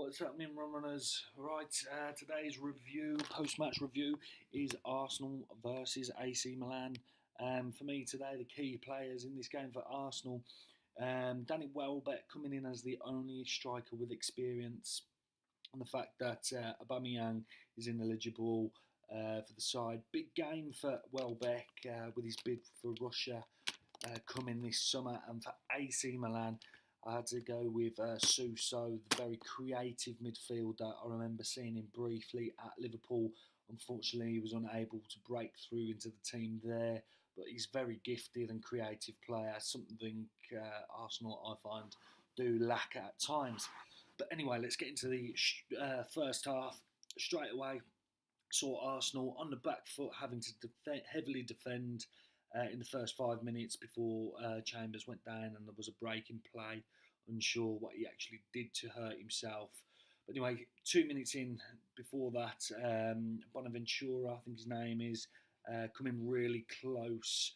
What's happening, Rum Runners? Right, today's post-match review, is Arsenal versus AC Milan. For me today, the key players in this game for Arsenal, Danny Welbeck coming in as the only striker with experience, and the fact that Aubameyang is ineligible for the side. Big game for Welbeck with his bid for Russia coming this summer, and for AC Milan, I had to go with Suso, the very creative midfielder. I remember seeing him briefly at Liverpool. Unfortunately, he was unable to break through into the team there, but he's very gifted and creative player, something Arsenal, I find, do lack at times. But anyway, let's get into the first half. Straight away, saw Arsenal on the back foot, having to heavily defend in the first 5 minutes before Chambers went down and there was a break in play. Unsure what he actually did to hurt himself. But anyway, 2 minutes in before that, Bonaventura, I think his name is, coming really close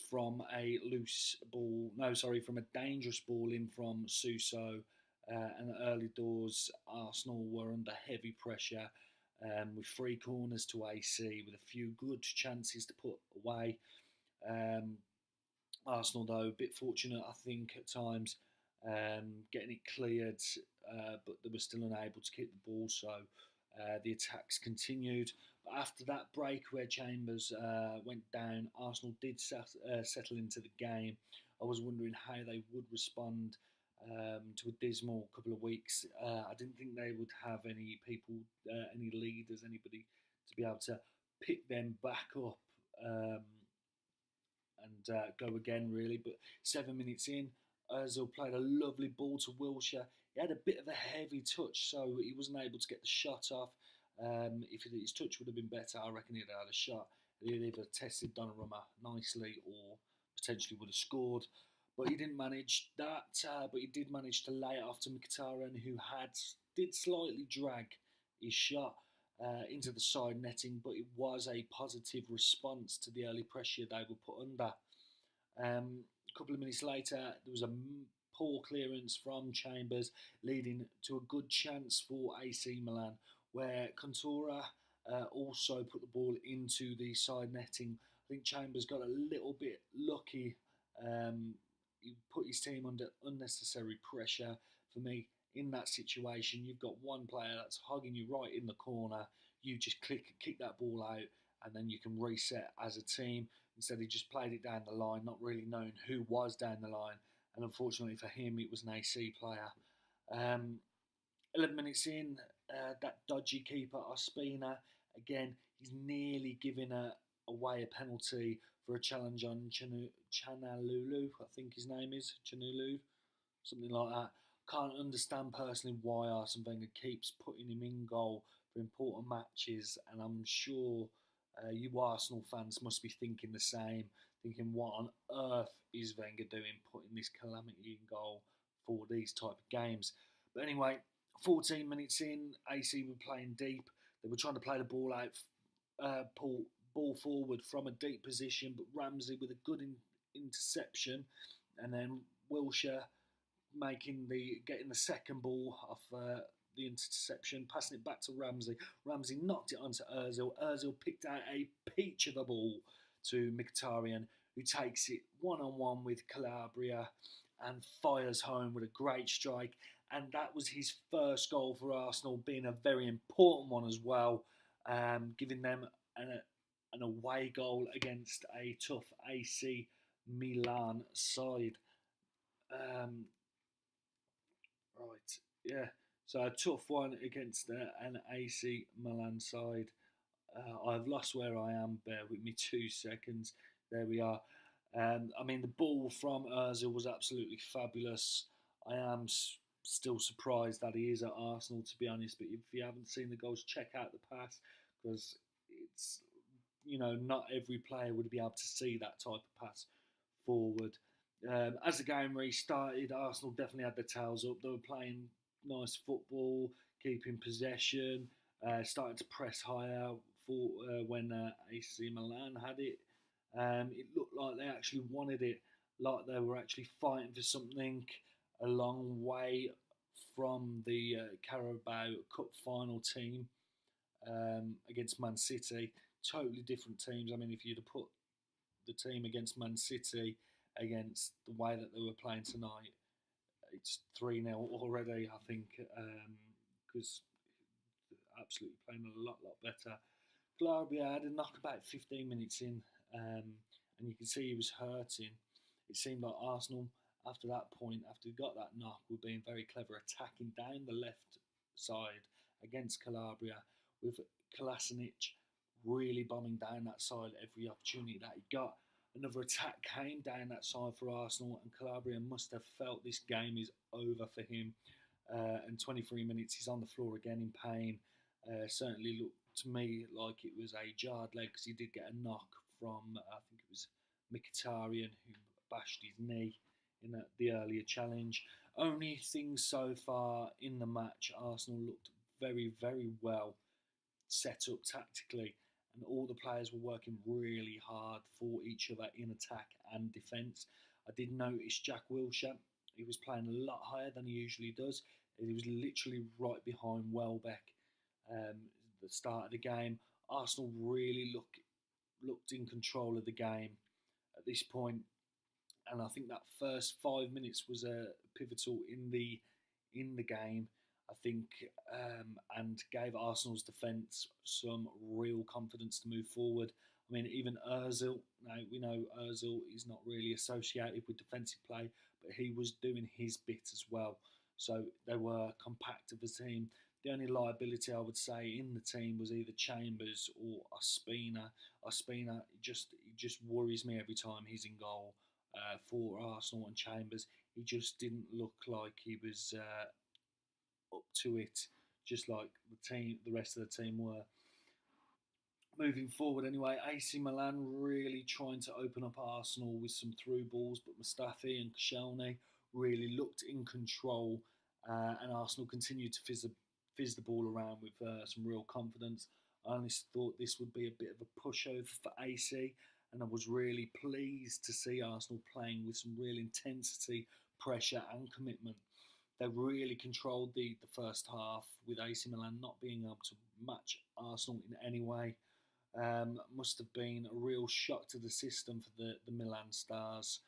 from a from a dangerous ball in from Suso. And early doors, Arsenal were under heavy pressure with 3 corners to AC, with a few good chances to put away. Arsenal, though, a bit fortunate, I think, at times, getting it cleared, but they were still unable to keep the ball, so the attacks continued. But after that break where Chambers went down, Arsenal did settle into the game. I was wondering how they would respond to a dismal couple of weeks. I didn't think they would have any people, any leaders, anybody to be able to pick them back up and go again, really. But 7 minutes in, Ozil played a lovely ball to Wilshere. He had a bit of a heavy touch, so he wasn't able to get the shot off. If his touch would have been better, I reckon he'd have had a shot. He'd either tested Donnarumma nicely or potentially would have scored. But he didn't manage that, but he did manage to lay it off to Mkhitaryan, who did slightly drag his shot into the side netting, but it was a positive response to the early pressure they were put under. A couple of minutes later, there was a poor clearance from Chambers, leading to a good chance for AC Milan, where Contura also put the ball into the side netting. I think Chambers got a little bit lucky. He put his team under unnecessary pressure. For me, in that situation, you've got one player that's hugging you right in the corner. You just kick that ball out, and then you can reset as a team. Instead, he just played it down the line, not really knowing who was down the line. And unfortunately for him, it was an AC player. 11 minutes in, that dodgy keeper, Ospina, again, he's nearly giving away a penalty for a challenge on Chanalulu, I think his name is, Chanulu, something like that. Can't understand personally why Arsene Wenger keeps putting him in goal for important matches, and I'm sure you Arsenal fans must be thinking the same, thinking what on earth is Wenger doing putting this calamity in goal for these type of games. But anyway, 14 minutes in, AC were playing deep. They were trying to play the ball out, pull ball forward from a deep position, but Ramsey with a good interception, and then Wilshere getting the second ball off the interception, passing it back to Ramsey. Ramsey knocked it onto Ozil. Ozil picked out a peach of a ball to Mkhitaryan, who takes it one-on-one with Calabria and fires home with a great strike. And that was his first goal for Arsenal, being a very important one as well, giving them an away goal against a tough AC Milan side. So a tough one against an AC Milan side. I've lost where I am, bear with me 2 seconds. There we are. The ball from Ozil was absolutely fabulous. I am still surprised that he is at Arsenal, to be honest, but if you haven't seen the goals, check out the pass, because it's, not every player would be able to see that type of pass forward. As the game restarted, Arsenal definitely had their tails up. They were playing nice football, keeping possession, starting to press higher for when AC Milan had it. It looked like they actually wanted it, like they were actually fighting for something a long way from the Carabao Cup final team against Man City. Totally different teams. I mean, if you'd have put the team against Man City against the way that they were playing tonight, it's 3-0 already, I think, because absolutely playing a lot better. Glarbia had a knock about 15 minutes in, and you can see he was hurting. It seemed like Arsenal, after that point, after he got that knock, were being very clever, attacking down the left side against Calabria, with Kolasinac really bombing down that side every opportunity that he got. Another attack came down that side for Arsenal, and Calabria must have felt this game is over for him. And 23 minutes, he's on the floor again in pain. Certainly looked to me like it was a jarred leg, because he did get a knock from, I think it was Mkhitaryan, who bashed his knee in the earlier challenge. Only thing so far in the match, Arsenal looked very, very well set up tactically, and all the players were working really hard for each other in attack and defence. I did notice Jack Wilshere. He was playing a lot higher than he usually does. He was literally right behind Welbeck at the start of the game. Arsenal really looked in control of the game at this point, and I think that first 5 minutes was pivotal in the game. I think, and gave Arsenal's defence some real confidence to move forward. I mean, even Ozil, now we know Ozil is not really associated with defensive play, but he was doing his bit as well. So they were compact of a team. The only liability I would say in the team was either Chambers or Ospina. Ospina just worries me every time he's in goal for Arsenal, and Chambers, he just didn't look like he was up to it, just like the rest of the team were. Moving forward anyway, AC Milan really trying to open up Arsenal with some through balls, but Mustafi and Koscielny really looked in control, and Arsenal continued to fizz the ball around with some real confidence. I honestly thought this would be a bit of a pushover for AC, and I was really pleased to see Arsenal playing with some real intensity, pressure and commitment. They really controlled the first half, with AC Milan not being able to match Arsenal in any way. Must have been a real shock to the system for the Milan stars.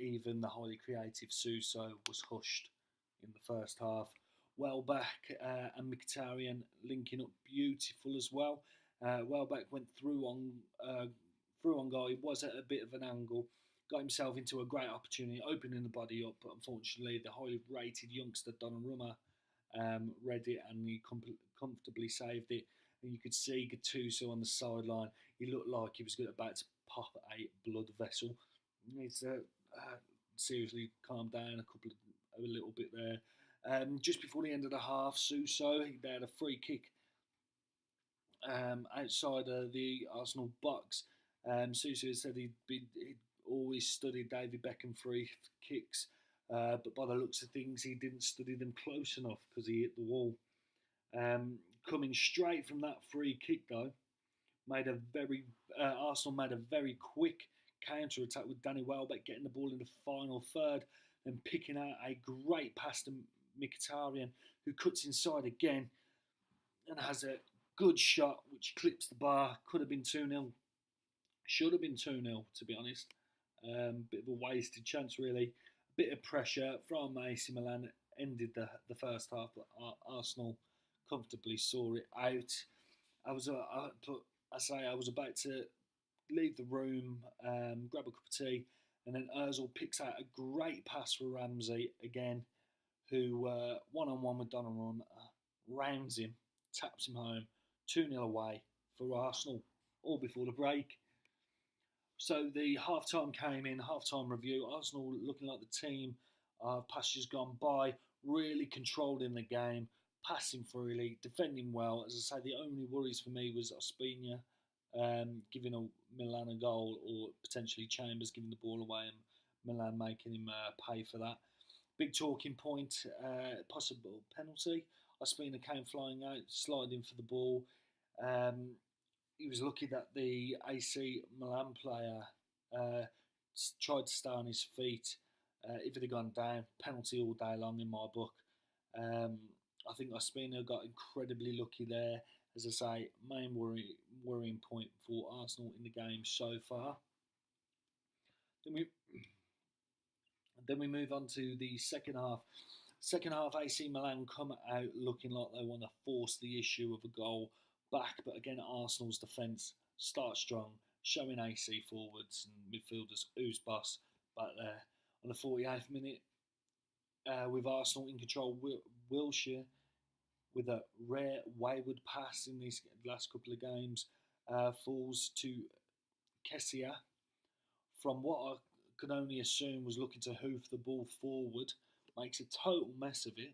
Even the highly creative Suso was hushed in the first half. Welbeck and Mkhitaryan linking up beautiful as well. Welbeck went through on goal. He was at a bit of an angle, got himself into a great opportunity, opening the body up, but unfortunately the highly rated youngster Donnarumma read it, and he comfortably saved it. And you could see Gattuso on the sideline. He looked like he was about to pop a blood vessel. He needs to seriously calm down a little bit there. Just before the end of the half, Suso, they had a free kick outside of the Arsenal box. Suso said he'd always studied David Beckham free kicks, but by the looks of things, he didn't study them close enough because he hit the wall. Coming straight from that free kick, though, Arsenal made a very quick counter attack with Danny Welbeck getting the ball in the final third and picking out a great pass to Mkhitaryan, who cuts inside again and has a good shot which clips the bar. Could have been 2-0. Should have been 2-0, to be honest. Bit of a wasted chance, really. A bit of pressure from AC Milan ended the first half, but Arsenal comfortably saw it out. I was about to leave the room, grab a cup of tea, and then Ozil picks out a great pass for Ramsey again, who one-on-one with Donnarumma rounds him, taps him home, 2-0 away for Arsenal, all before the break. So the half-time came in, half-time review. Arsenal looking like the team passages gone by, really controlling the game, passing freely, defending well. As I say, the only worries for me was Ospina giving Milan a goal, or potentially Chambers giving the ball away and Milan making him pay for that. Big talking point, possible penalty. Ospina came flying out, sliding for the ball. He was lucky that the AC Milan player tried to stay on his feet. If it had gone down, penalty all day long in my book. I think Ospina got incredibly lucky there. As I say, main worrying point for Arsenal in the game so far. Then we then we move on to the second half. Second half, AC Milan come out looking like they want to force the issue of a goal back, but again, Arsenal's defence starts strong, showing AC forwards and midfielders who's boss back there. On the 48th minute, with Arsenal in control, Wilshere with a rare wayward pass in these last couple of games falls to Kessia from what I could only assume was looking to hoof the ball forward, makes a total mess of it,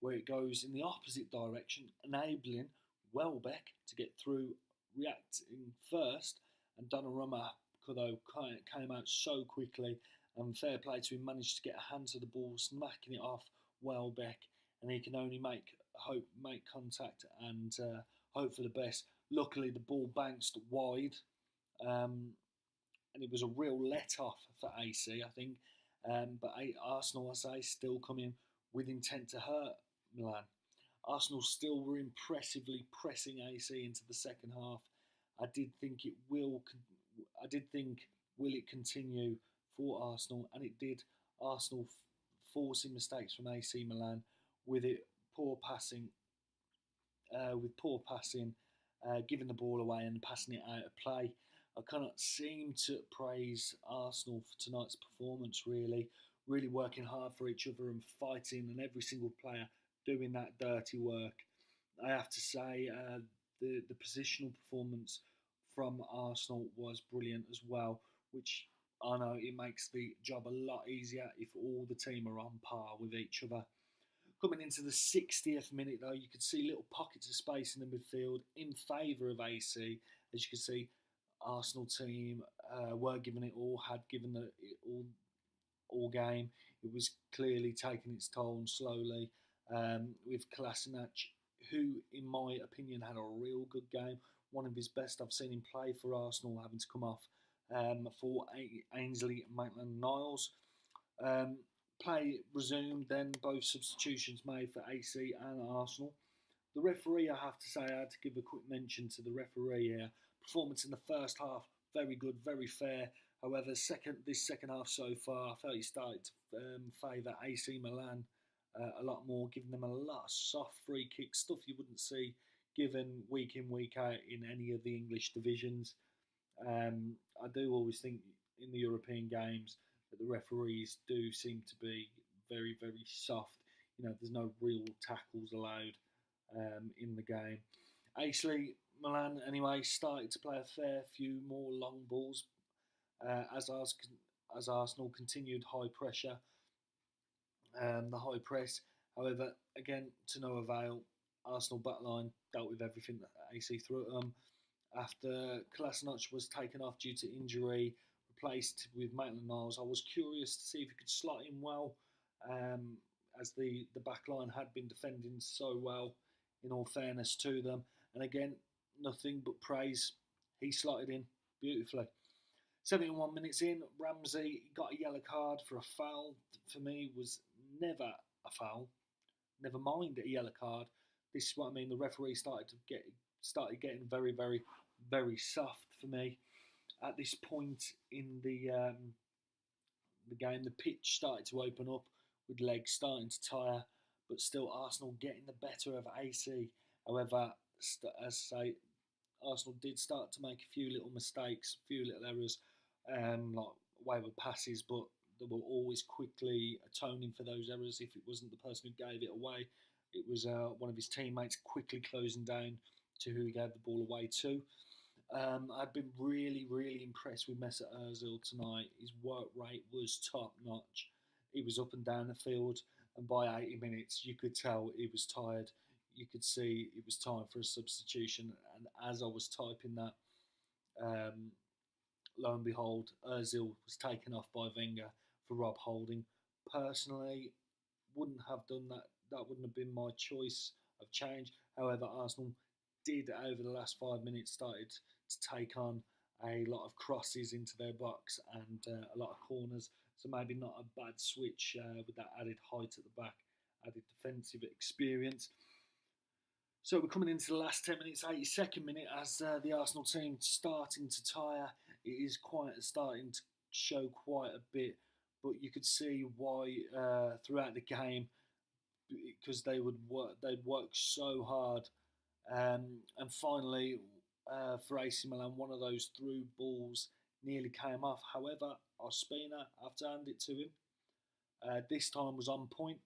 where it goes in the opposite direction, enabling Welbeck to get through, reacting first, and Donnarumma though came out so quickly, and fair play to him, managed to get a hand to the ball, smacking it off Welbeck, and he can only make contact and hope for the best. Luckily, the ball bounced wide, and it was a real let-off for AC, I think. But Arsenal, I say, still coming with intent to hurt Milan. Arsenal still were impressively pressing AC into the second half. I did think will it continue for Arsenal, and it did. Arsenal forcing mistakes from AC Milan with poor passing, giving the ball away and passing it out of play. I cannot seem to praise Arsenal for tonight's performance, really working hard for each other and fighting, and every single player doing that dirty work. I have to say the positional performance from Arsenal was brilliant as well, which I know it makes the job a lot easier if all the team are on par with each other. Coming into the 60th minute, though, you could see little pockets of space in the midfield in favour of AC. As you can see, Arsenal team were giving it all, had given it all game. It was clearly taking its toll slowly, with Kolasinac, who, in my opinion, had a real good game. One of his best I've seen him play for Arsenal, having to come off for Ainsley Maitland-Niles. Play resumed, then both substitutions made for AC and Arsenal. The referee, I have to say, I had to give a quick mention to the referee here. Performance in the first half, very good, very fair. However, this second half so far, I felt he started to favour AC Milan a lot more, giving them a lot of soft free kicks, stuff you wouldn't see given week in, week out in any of the English divisions. I do always think in the European games that the referees do seem to be very, very soft. You know, there's no real tackles allowed in the game. AC Milan, anyway, started to play a fair few more long balls as Arsenal continued high pressure, the high press. However, again, to no avail. Arsenal backline dealt with everything that AC threw at them. After Kolasinac was taken off due to injury, replaced with Maitland-Niles, I was curious to see if he could slot in well, as the backline had been defending so well, in all fairness to them. And again, nothing but praise. He slotted in beautifully. 71 minutes in, Ramsey got a yellow card for a foul. For me, was never a foul. Never mind a yellow card. This is what I mean. The referee started getting very, very, very soft for me. At this point in the game, the pitch started to open up with legs starting to tire, but still Arsenal getting the better of AC. However, as I say, Arsenal did start to make a few little mistakes, a few little errors, like wayward passes, but they were always quickly atoning for those errors if it wasn't the person who gave it away. It was one of his teammates quickly closing down to who he gave the ball away to. I've been really, really impressed with Mesut Ozil tonight. His work rate was top notch. He was up and down the field, and by 80 minutes, you could tell he was tired. You could see it was time for a substitution. And as I was typing that, lo and behold, Ozil was taken off by Wenger for Rob Holding. Personally, wouldn't have done that. That wouldn't have been my choice of change. However, Arsenal did, over the last 5 minutes, started to take on a lot of crosses into their box and a lot of corners. So maybe not a bad switch with that added height at the back added defensive experience. So we're coming into the last 10 minutes, 82nd minute, as the Arsenal team starting to tire. It is starting to show quite a bit, but you could see why throughout the game, because they'd work so hard, and finally for AC Milan, one of those through balls nearly came off. However, Ospina, I have to hand it to him, this time was on point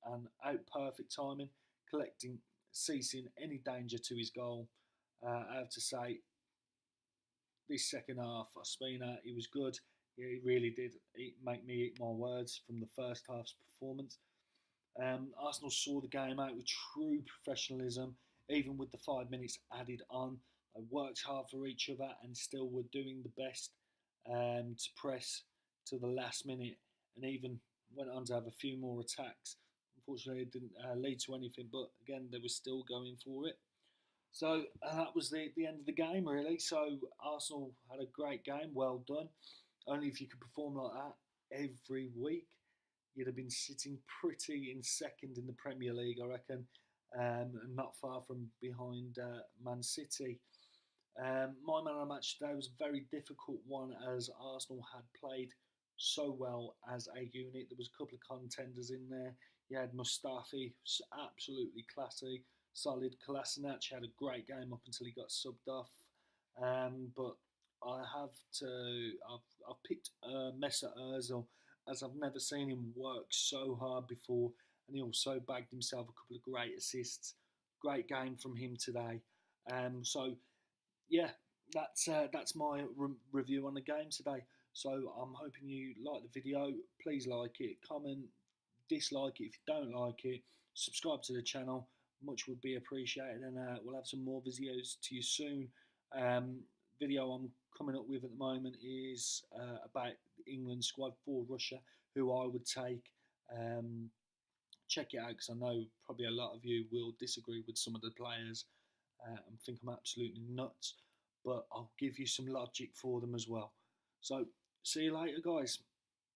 and out perfect timing, ceasing any danger to his goal. I have to say, this second half, Ospina, he was good. Yeah, he really did make me eat my words from the first half's performance. Arsenal saw the game out with true professionalism, even with the 5 minutes added on. They worked hard for each other and still were doing the best to press to the last minute, and even went on to have a few more attacks. Unfortunately, it didn't lead to anything, but again, they were still going for it. So that was the end of the game, really. So Arsenal had a great game, well done. Only if you could perform like that every week, you'd have been sitting pretty in second in the Premier League, I reckon, and not far from behind Man City. My man of the match today was a very difficult one, as Arsenal had played so well as a unit. There was a couple of contenders in there. You had Mustafi, absolutely classy, solid. Kolasinac had a great game up until he got subbed off. But I've picked Mesut Ozil, as I've never seen him work so hard before, and he also bagged himself a couple of great assists. Great game from him today. So yeah, that's my review on the game today. So I'm hoping you like the video. Please like it, comment, dislike it if you don't like it, subscribe to the channel. Much would be appreciated, and we'll have some more videos to you soon. Video I'm coming up with at the moment is about the England squad for Russia, who I would take. Check it out, because I know probably a lot of you will disagree with some of the players and think I'm absolutely nuts, but I'll give you some logic for them as well. So see you later, guys.